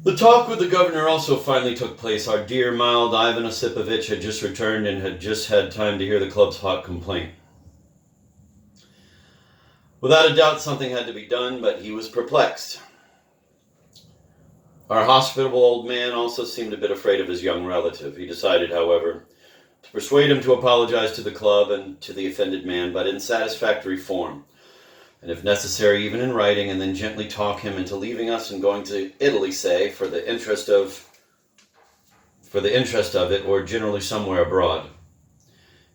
The talk with the governor also finally took place. Our dear, mild Ivan Osipovich had just returned and had just had time to hear the club's hot complaint. Without a doubt, something had to be done, but he was perplexed. Our hospitable old man also seemed a bit afraid of his young relative. He decided, however, to persuade him to apologize to the club and to the offended man, but in satisfactory form, and if necessary, even in writing, and then gently talk him into leaving us and going to Italy, say, for the interest of it, or generally somewhere abroad.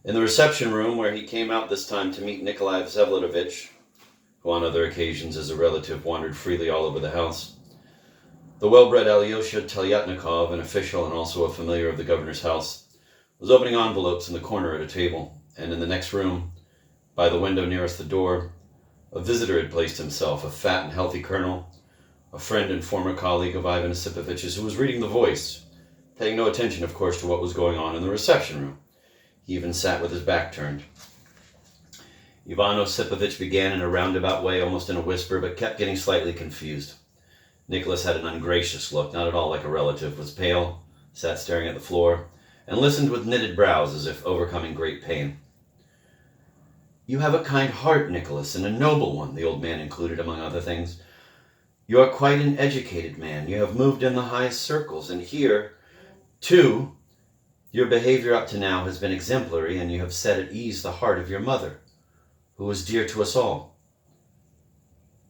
In the reception room, where he came out this time to meet Nikolai Vsevolodovich, who on other occasions as a relative wandered freely all over the house, the well-bred Alyosha Telyatnikov, an official and also a familiar of the governor's house, was opening envelopes in the corner at a table, and in the next room, by the window nearest the door, a visitor had placed himself, a fat and healthy colonel, a friend and former colleague of Ivan Osipovich's, who was reading The Voice, paying no attention, of course, to what was going on in the reception room. He even sat with his back turned. Ivan Osipovich began in a roundabout way, almost in a whisper, but kept getting slightly confused. Nicholas had an ungracious look, not at all like a relative, was pale, sat staring at the floor, and listened with knitted brows as if overcoming great pain. "You have a kind heart, Nicholas, and a noble one," the old man included among other things. "You are quite an educated man. You have moved in the highest circles, and here, too, your behavior up to now has been exemplary, and you have set at ease the heart of your mother, who is dear to us all.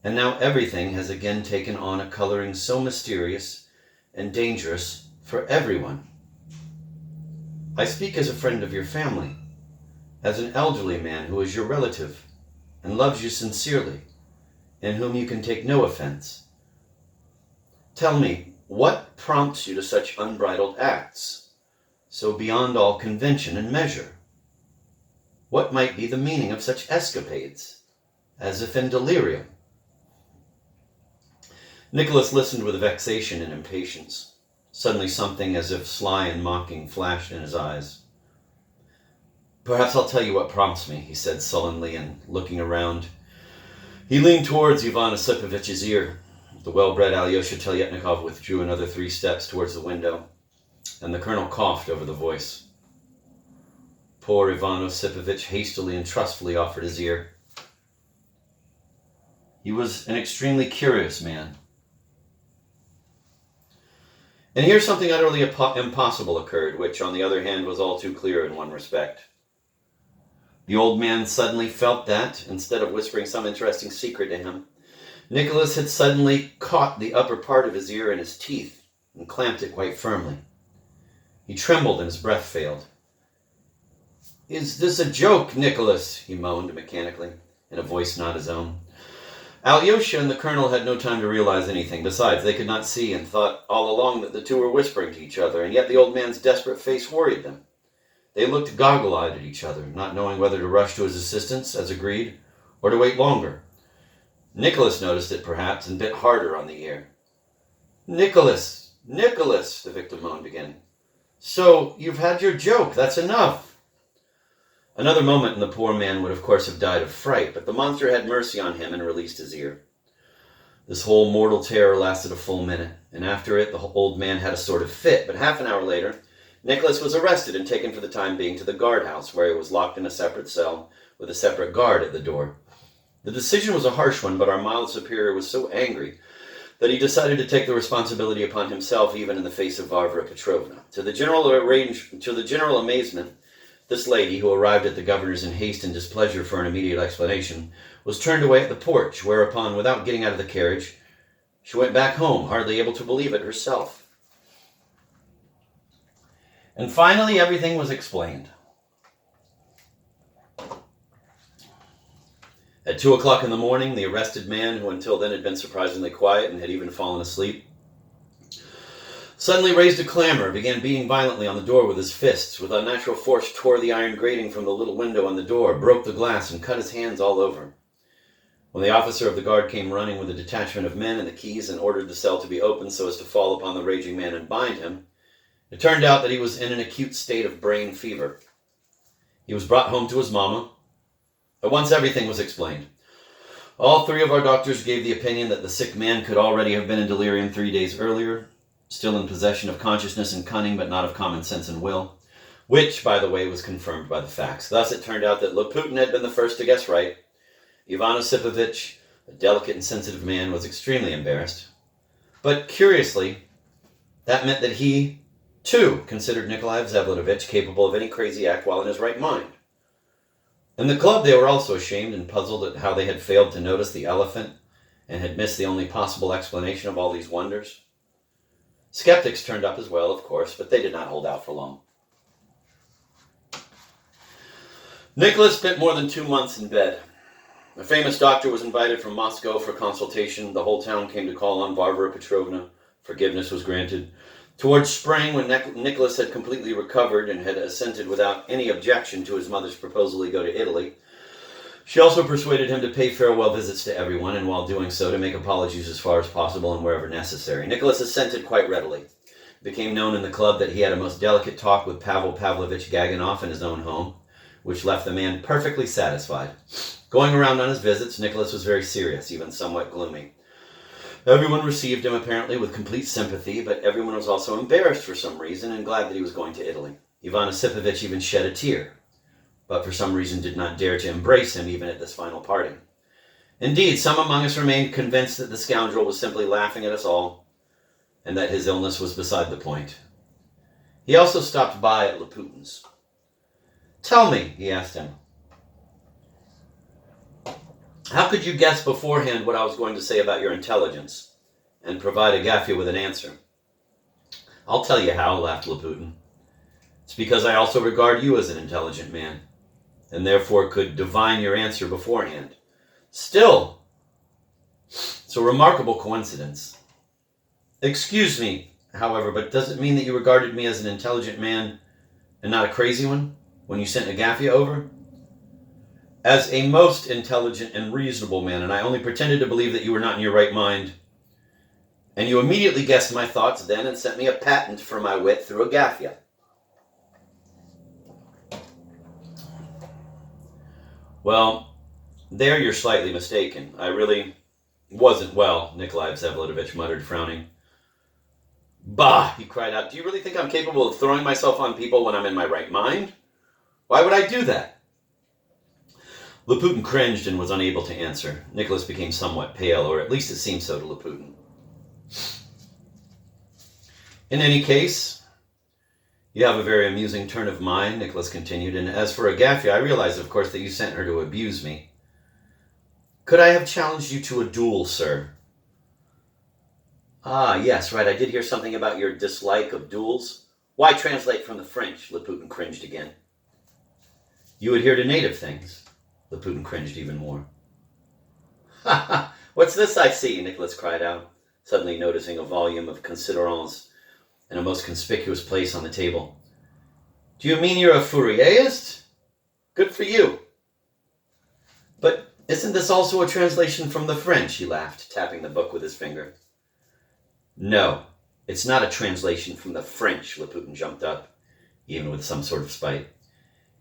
And now everything has again taken on a coloring so mysterious and dangerous for everyone. I speak as a friend of your family, as an elderly man who is your relative and loves you sincerely, in whom you can take no offense. Tell me, what prompts you to such unbridled acts, so beyond all convention and measure? What might be the meaning of such escapades, as if in delirium?" Nicholas listened with vexation and impatience. Suddenly something as if sly and mocking flashed in his eyes. "Perhaps I'll tell you what prompts me," he said sullenly, and looking around, he leaned towards Ivan Osipovich's ear. The well-bred Alyosha Telyatnikov withdrew another 3 steps towards the window, and the colonel coughed over the voice. Poor Ivan Osipovich hastily and trustfully offered his ear. He was an extremely curious man. And here something utterly impossible occurred, which, on the other hand, was all too clear in one respect. The old man suddenly felt that, instead of whispering some interesting secret to him, Nicholas had suddenly caught the upper part of his ear in his teeth and clamped it quite firmly. He trembled and his breath failed. "Is this a joke, Nicholas?" he moaned mechanically, in a voice not his own. Alyosha and the colonel had no time to realize anything. Besides, they could not see, and thought all along that the two were whispering to each other, and yet the old man's desperate face worried them. They looked goggle-eyed at each other, not knowing whether to rush to his assistance, as agreed, or to wait longer. Nicholas noticed it, perhaps, and bit harder on the ear. "Nicholas, Nicholas," the victim moaned again. "So, you've had your joke. That's enough." Another moment and the poor man would of course have died of fright, but the monster had mercy on him and released his ear. This whole mortal terror lasted a full minute, and after it the old man had a sort of fit, but half an hour later Nicholas was arrested and taken for the time being to the guardhouse, where he was locked in a separate cell with a separate guard at the door. The decision was a harsh one, but our mild superior was so angry that he decided to take the responsibility upon himself, even in the face of Varvara Petrovna. To the general amazement, this lady, who arrived at the governor's in haste and displeasure for an immediate explanation, was turned away at the porch, whereupon, without getting out of the carriage, she went back home, hardly able to believe it herself. And finally, everything was explained. At 2 o'clock in the morning, the arrested man, who until then had been surprisingly quiet and had even fallen asleep, suddenly raised a clamor, began beating violently on the door with his fists, with unnatural force tore the iron grating from the little window on the door, broke the glass, and cut his hands all over. When the officer of the guard came running with a detachment of men and the keys and ordered the cell to be opened so as to fall upon the raging man and bind him, it turned out that he was in an acute state of brain fever. He was brought home to his mama. At once everything was explained. All 3 of our doctors gave the opinion that the sick man could already have been in delirium 3 days earlier, still in possession of consciousness and cunning, but not of common sense and will, which, by the way, was confirmed by the facts. Thus, it turned out that Loputin had been the first to guess right. Ivan Osipovich, a delicate and sensitive man, was extremely embarrassed. But curiously, that meant that he, too, considered Nikolai Vsevlodovich capable of any crazy act while in his right mind. In the club, they were also ashamed and puzzled at how they had failed to notice the elephant and had missed the only possible explanation of all these wonders. Skeptics turned up as well, of course, but they did not hold out for long. Nicholas spent more than 2 months in bed. A famous doctor was invited from Moscow for consultation. The whole town came to call on Varvara Petrovna. Forgiveness was granted. Towards spring, when Nicholas had completely recovered and had assented without any objection to his mother's proposal to go to Italy, she also persuaded him to pay farewell visits to everyone, and while doing so, to make apologies as far as possible and wherever necessary. Nicholas assented quite readily. It became known in the club that he had a most delicate talk with Pavel Pavlovich Gaganov in his own home, which left the man perfectly satisfied. Going around on his visits, Nicholas was very serious, even somewhat gloomy. Everyone received him apparently with complete sympathy, but everyone was also embarrassed for some reason and glad that he was going to Italy. Ivan Osipovich even shed a tear, but for some reason did not dare to embrace him even at this final parting. Indeed, some among us remained convinced that the scoundrel was simply laughing at us all, and that his illness was beside the point. He also stopped by at Loputin's. "Tell me," he asked him, "how could you guess beforehand what I was going to say about your intelligence, and provide Agafya with an answer?" "I'll tell you how," laughed Loputin. "It's because I also regard you as an intelligent man, and therefore could divine your answer beforehand. Still, it's a remarkable coincidence. Excuse me, however, but does it mean that you regarded me as an intelligent man and not a crazy one when you sent Agafya over?" "As a most intelligent and reasonable man, and I only pretended to believe that you were not in your right mind. And you immediately guessed my thoughts then and sent me a patent for my wit through Agafya." "Well, there you're slightly mistaken. I really wasn't well," Nikolai Vsevlodovich muttered, frowning. "Bah!" he cried out. "Do you really think I'm capable of throwing myself on people when I'm in my right mind? Why would I do that?" Loputin cringed and was unable to answer. Nicholas became somewhat pale, or at least it seemed so to Loputin. "In any case, you have a very amusing turn of mind," Nicholas continued, "and as for Agafya, I realize, of course, that you sent her to abuse me. Could I have challenged you to a duel, sir?" "Ah, yes, right, I did hear something about your dislike of duels. Why translate from the French?" Loputin cringed again. "You adhere to native things." Loputin cringed even more. "Ha ha! What's this I see?" Nicholas cried out, suddenly noticing a volume of Considérance in a most conspicuous place on the table. "Do you mean you're a Fourierist? Good for you." "But isn't this also a translation from the French?" he laughed, tapping the book with his finger. "No, it's not a translation from the French," Loputin jumped up, even with some sort of spite.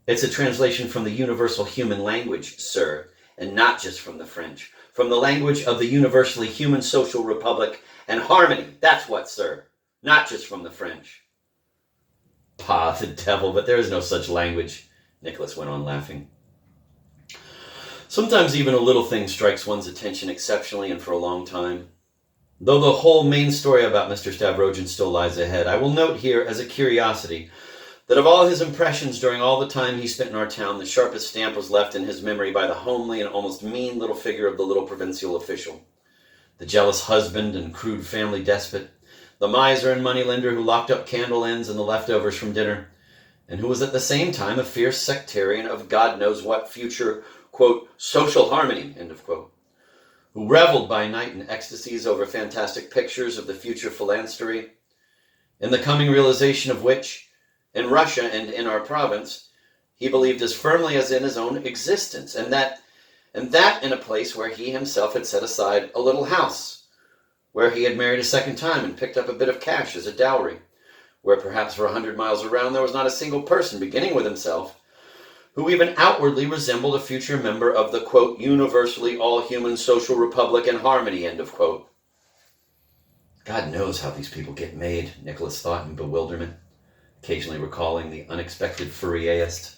"It's a translation from the universal human language, sir, and not just from the French. From the language of the universally human social republic and harmony. That's what, sir. Not just from the French." "Pah, the devil, but there is no such language," Nicholas went on laughing. "Sometimes even a little thing strikes one's attention exceptionally and for a long time. Though the whole main story about Mr. Stavrogin still lies ahead, I will note here as a curiosity that of all his impressions during all the time he spent in our town, the sharpest stamp was left in his memory by the homely and almost mean little figure of the little provincial official, the jealous husband and crude family despot, the miser and moneylender who locked up candle ends and the leftovers from dinner, and who was at the same time a fierce sectarian of God knows what future, quote, social harmony, end of quote, who reveled by night in ecstasies over fantastic pictures of the future phalanstery, in the coming realization of which, in Russia and in our province, he believed as firmly as in his own existence, and that in a place where he himself had set aside a little house, where he had married a second time and picked up a bit of cash as a dowry, where perhaps for 100 miles around there was not a single person, beginning with himself, who even outwardly resembled a future member of the, quote, universally all-human social republic and harmony, end of quote. God knows how these people get made, Nicholas thought in bewilderment, occasionally recalling the unexpected Fourierist